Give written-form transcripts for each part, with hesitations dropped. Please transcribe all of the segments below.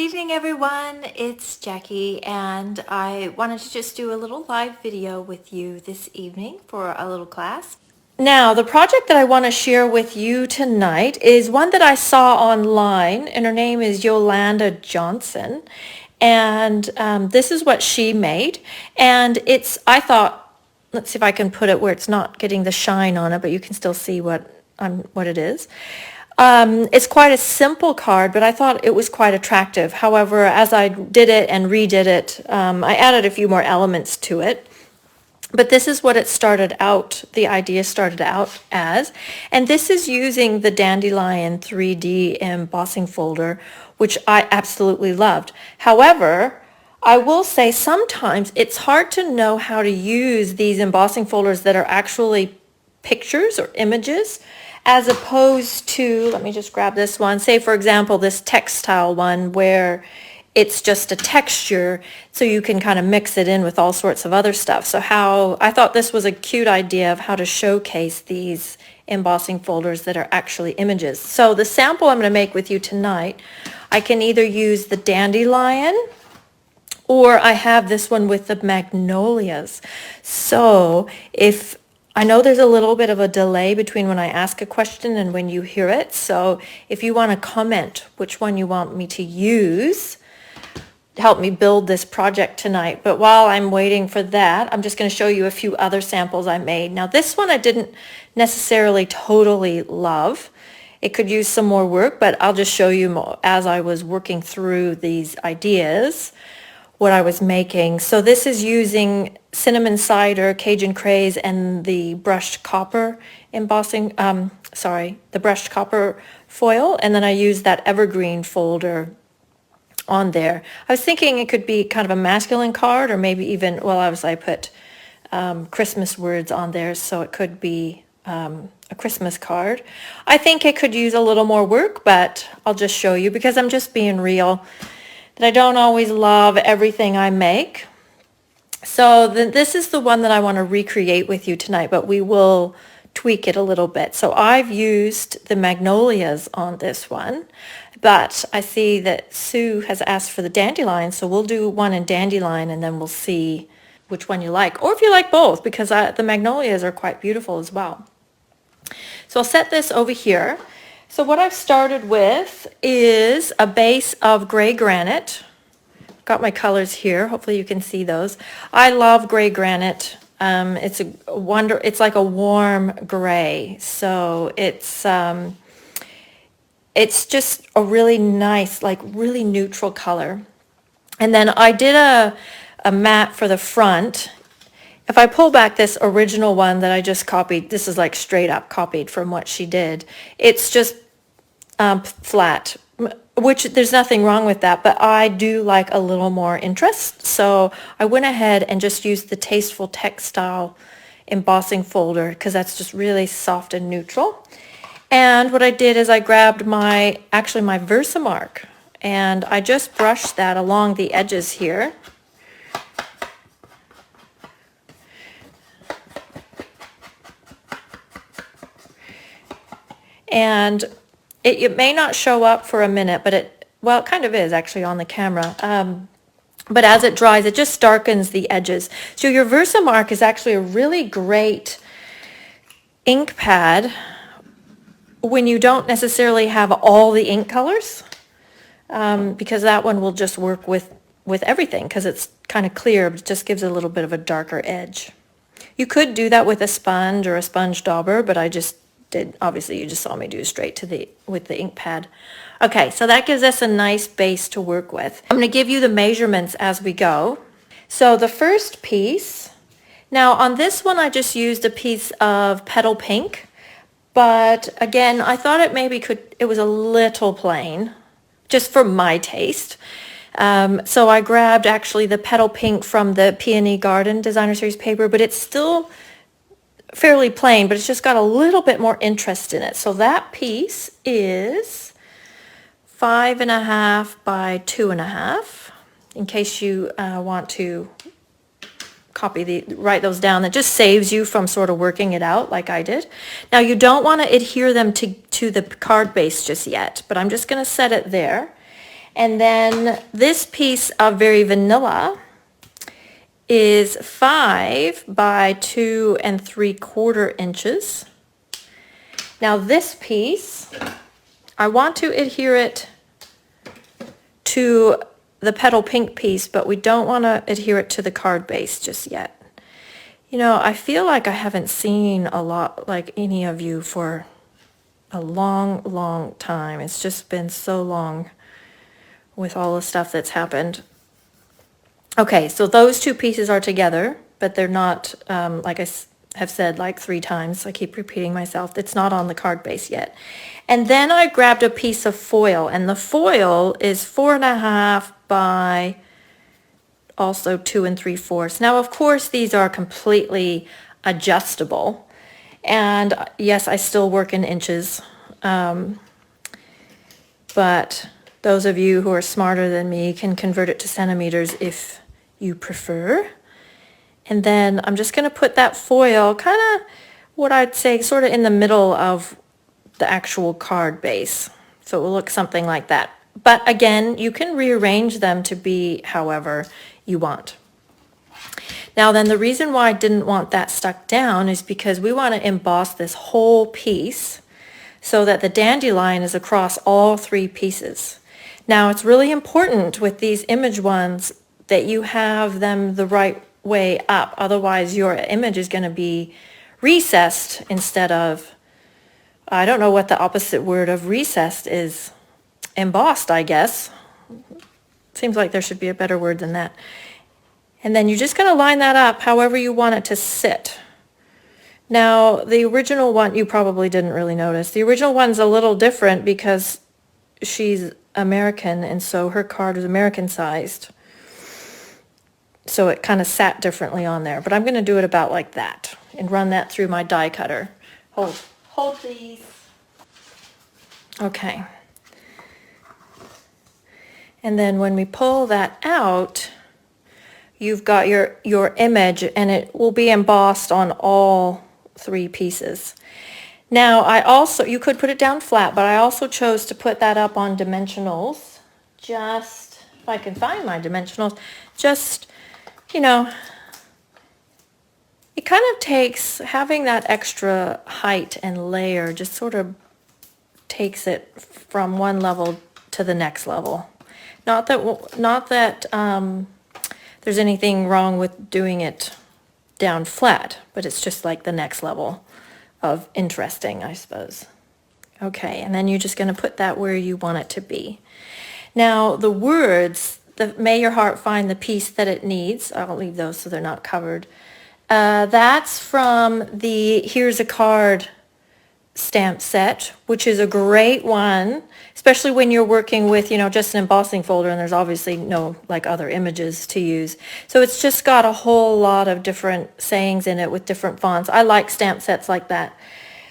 evening, everyone. It's Jackie, and I wanted to just do a little live video with you this evening for a little class. Now, the project that I want to share with you tonight is one that I saw online, and her name is Jolanda Johnstone. And this is what she made. And I thought, let's see if I can put it where it's not getting the shine on it, but you can still see what it is. It's quite a simple card, but I thought it was quite attractive. However, as I did it and redid it, I added a few more elements to it. But this is what it started out, the idea started out as. And this is using the Dandelion 3D embossing folder, which I absolutely loved. However, I will say sometimes it's hard to know how to use these embossing folders that are actually pictures or images, as opposed to, let me just grab this one, say for example this textile one where it's just a texture, so you can kind of mix it in with all sorts of other stuff. So I thought this was a cute idea of how to showcase these embossing folders that are actually images. So the sample I'm going to make with you tonight, I can either use the Dandelion, or I have this one with the Magnolias. So I know there's a little bit of a delay between when I ask a question and when you hear it. So if you want to comment which one you want me to use to help me build this project tonight. But while I'm waiting for that, I'm just going to show you a few other samples I made. Now this one I didn't necessarily totally love. It could use some more work, but I'll just show you more as I was working through these ideas, what I was making. So this is using cinnamon cider, Cajun craze, and the brushed copper embossing, the brushed copper foil, and then I used that evergreen folder on there. I was thinking it could be kind of a masculine card, or maybe even, I put Christmas words on there, so it could be a Christmas card. I think it could use a little more work, but I'll just show you because I'm just being real, that I don't always love everything I make. So this is the one that I want to recreate with you tonight, but we will tweak it a little bit. So I've used the Magnolias on this one, but I see that Sue has asked for the Dandelion, so we'll do one in Dandelion and then we'll see which one you like, or if you like both, because the Magnolias are quite beautiful as well. So I'll set this over here. So what I've started with is a base of gray granite. Got my colors here. Hopefully you can see those. I love gray granite. It's like a warm gray. So it's just a really nice, like really neutral color. And then I did a mat for the front. If I pull back this original one that I just copied, this is like straight up copied from what she did. It's just flat, which there's nothing wrong with that, but I do like a little more interest. So I went ahead and just used the Tasteful Textile embossing folder because that's just really soft and neutral. And what I did is I grabbed my Versamark, and I just brushed that along the edges here. And it may not show up for a minute, but it kind of is actually on the camera. But as it dries, it just darkens the edges. So your Versamark is actually a really great ink pad when you don't necessarily have all the ink colors, because that one will just work with everything because it's kind of clear, but it just gives a little bit of a darker edge. You could do that with a sponge or a sponge dauber, but I just did, obviously you just saw me do straight with the ink pad. Okay, so that gives us a nice base to work with. I'm going to give you the measurements as we go. So the first piece, now on this one I just used a piece of petal pink, but again I thought it was a little plain, just for my taste. So I grabbed actually the petal pink from the Peony Garden Designer Series paper, but it's still fairly plain, but it's just got a little bit more interest in it. So that piece is 5.5 by 2.5, in case you want to write those down. That just saves you from sort of working it out like I did. Now you don't want to adhere them to the card base just yet, but I'm just going to set it there. And then this piece of Very Vanilla is 5 by 2 3/4 inches. Now this piece, I want to adhere it to the petal pink piece, but we don't want to adhere it to the card base just yet. You know, I feel like I haven't seen a lot like any of you for a long time. It's just been so long with all the stuff that's happened. Okay, so those two pieces are together, but they're not, like I have said like 3 times. I keep repeating myself. It's not on the card base yet. And then I grabbed a piece of foil, and the foil is 4.5 by also 2 3/4. Now, of course, these are completely adjustable. And yes, I still work in inches. But those of you who are smarter than me can convert it to centimeters if you prefer. And then I'm just going to put that foil kind of what I'd say sort of in the middle of the actual card base. So it will look something like that. But again, you can rearrange them to be however you want. Now then, the reason why I didn't want that stuck down is because we want to emboss this whole piece so that the dandelion is across all 3 pieces. Now it's really important with these image ones that you have them the right way up. Otherwise your image is going to be recessed instead of, I don't know what the opposite word of recessed is. Embossed, I guess. Seems like there should be a better word than that. And then you're just going to line that up however you want it to sit. Now, the original one, you probably didn't really notice. The original one's a little different because she's American, and so her card is American sized. So it kind of sat differently on there. But I'm going to do it about like that and run that through my die cutter. Hold please. Okay. And then when we pull that out, you've got your image, and it will be embossed on all 3 pieces. Now you could put it down flat, but I also chose to put that up on dimensionals. Just, if I can find my dimensionals, just, you know, it kind of takes, having that extra height and layer just sort of takes it from one level to the next level. Not that there's anything wrong with doing it down flat, but it's just like the next level of interesting, I suppose. Okay, and then you're just going to put that where you want it to be. Now, the words, may your heart find the peace that it needs. I'll leave those so they're not covered. That's from the Here's a Card stamp set, which is a great one, especially when you're working with, you know, just an embossing folder and there's obviously no like other images to use. So it's just got a whole lot of different sayings in it with different fonts. I like stamp sets like that.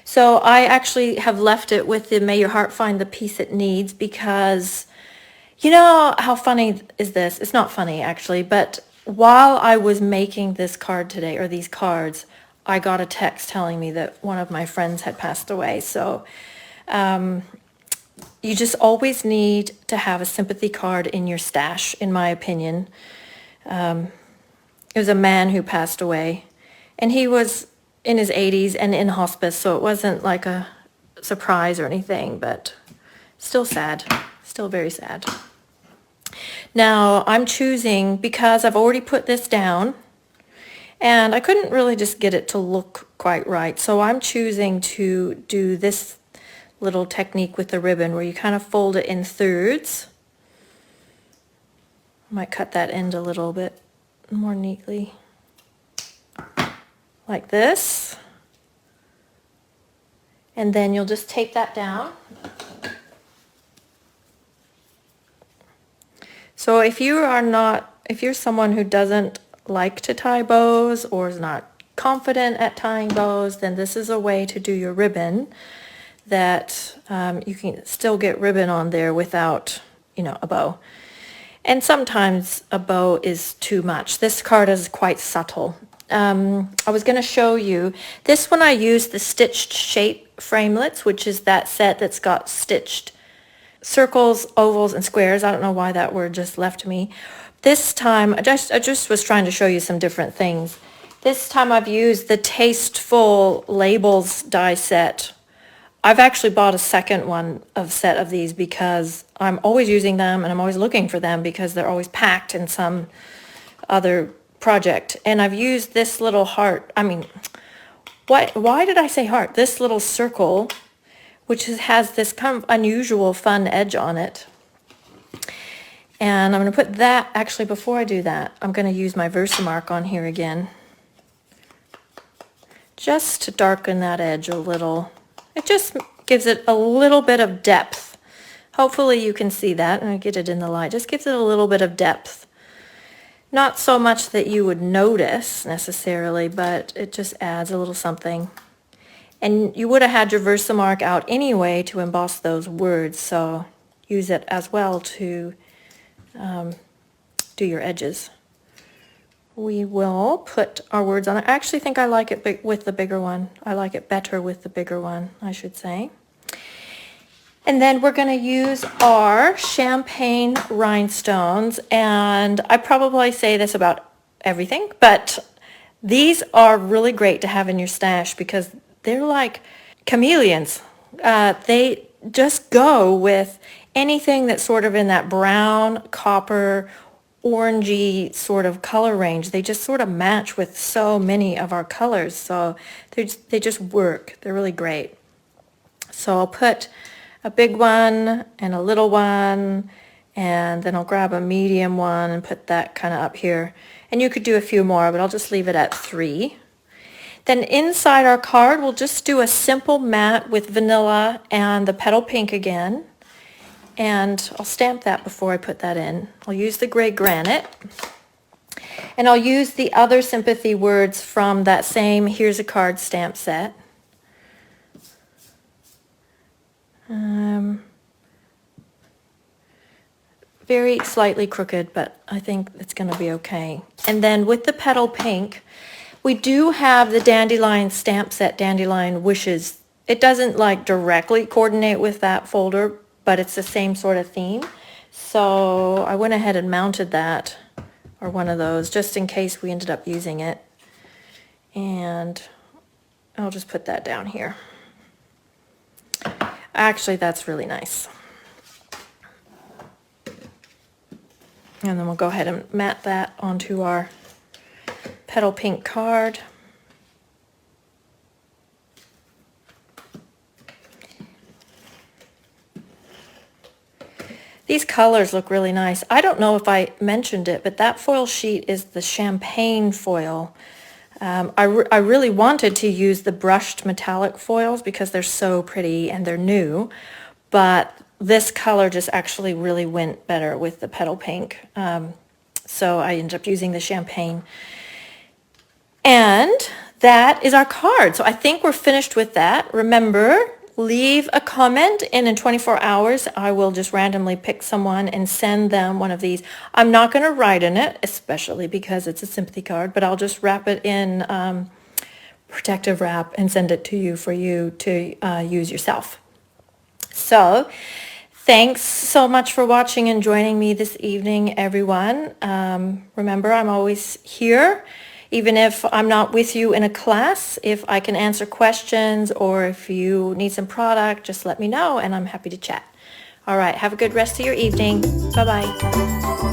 So I actually have left it with the May Your Heart Find the Peace It Needs because, you know, how funny is this? It's not funny actually, but while I was making this card today, or these cards, I got a text telling me that one of my friends had passed away. So you just always need to have a sympathy card in your stash, in my opinion. It was a man who passed away, and he was in his 80s and in hospice, so it wasn't like a surprise or anything, but still sad, still very sad. Now I'm choosing, because I've already put this down, and I couldn't really just get it to look quite right. So I'm choosing to do this little technique with the ribbon where you kind of fold it in thirds. I might cut that end a little bit more neatly. Like this. And then you'll just tape that down. So if you're someone who doesn't like to tie bows or is not confident at tying bows, then this is a way to do your ribbon that you can still get ribbon on there without, you know, a bow. And sometimes a bow is too much. This card is quite subtle. I was going to show you this one. I used the Stitched Shape Framelits, which is that set that's got stitched circles, ovals, and squares. I don't know why that word just left me. This time, I just was trying to show you some different things. This time I've used the Tasteful Labels die set. I've actually bought a second set of these because I'm always using them and I'm always looking for them because they're always packed in some other project. And I've used this little heart, why did I say heart? This little circle, which has this kind of unusual fun edge on it. And I'm going to put that, actually before I do that, I'm going to use my Versamark on here again, just to darken that edge a little. It just gives it a little bit of depth. Hopefully you can see that, and I get it in the light. Just gives it a little bit of depth. Not so much that you would notice necessarily, but it just adds a little something. And you would have had your Versamark out anyway to emboss those words, so use it as well to do your edges. We will put our words on it. I actually think I like it with the bigger one. I like it better with the bigger one, I should say. And then we're going to use our champagne rhinestones. And I probably say this about everything, but these are really great to have in your stash because they're like chameleons. They just go with anything that's sort of in that brown, copper, orangey sort of color range. They just sort of match with so many of our colors, so they just work. They're really great. So I'll put a big one and a little one, and then I'll grab a medium one and put that kind of up here. And you could do a few more, but I'll just leave it at 3. Then inside our card, we'll just do a simple matte with vanilla and the petal pink again. And I'll stamp that before I put that in. I'll use the gray granite. And I'll use the other Sympathy words from that same Here's a Card stamp set. Very slightly crooked, but I think it's going to be okay. And then with the petal pink, we do have the Dandelion stamp set, Dandelion Wishes. It doesn't like directly coordinate with that folder, but it's the same sort of theme. So I went ahead and mounted that, or one of those, just in case we ended up using it. And I'll just put that down here. Actually, that's really nice. And then we'll go ahead and mat that onto our petal pink card. These colors look really nice. I don't know if I mentioned it, but that foil sheet is the champagne foil. I really wanted to use the brushed metallic foils because they're so pretty and they're new, but this color just actually really went better with the petal pink. So I ended up using the champagne. And that is our card. So I think we're finished with that. Remember, leave a comment, and in 24 hours I will just randomly pick someone and send them one of these. I'm not going to write in it, especially because it's a Sympathy card, but I'll just wrap it in protective wrap and send it to you for you to use yourself. So thanks so much for watching and joining me this evening, everyone. Remember, I'm always here. Even if I'm not with you in a class, if I can answer questions or if you need some product, just let me know and I'm happy to chat. All right, have a good rest of your evening. Bye-bye.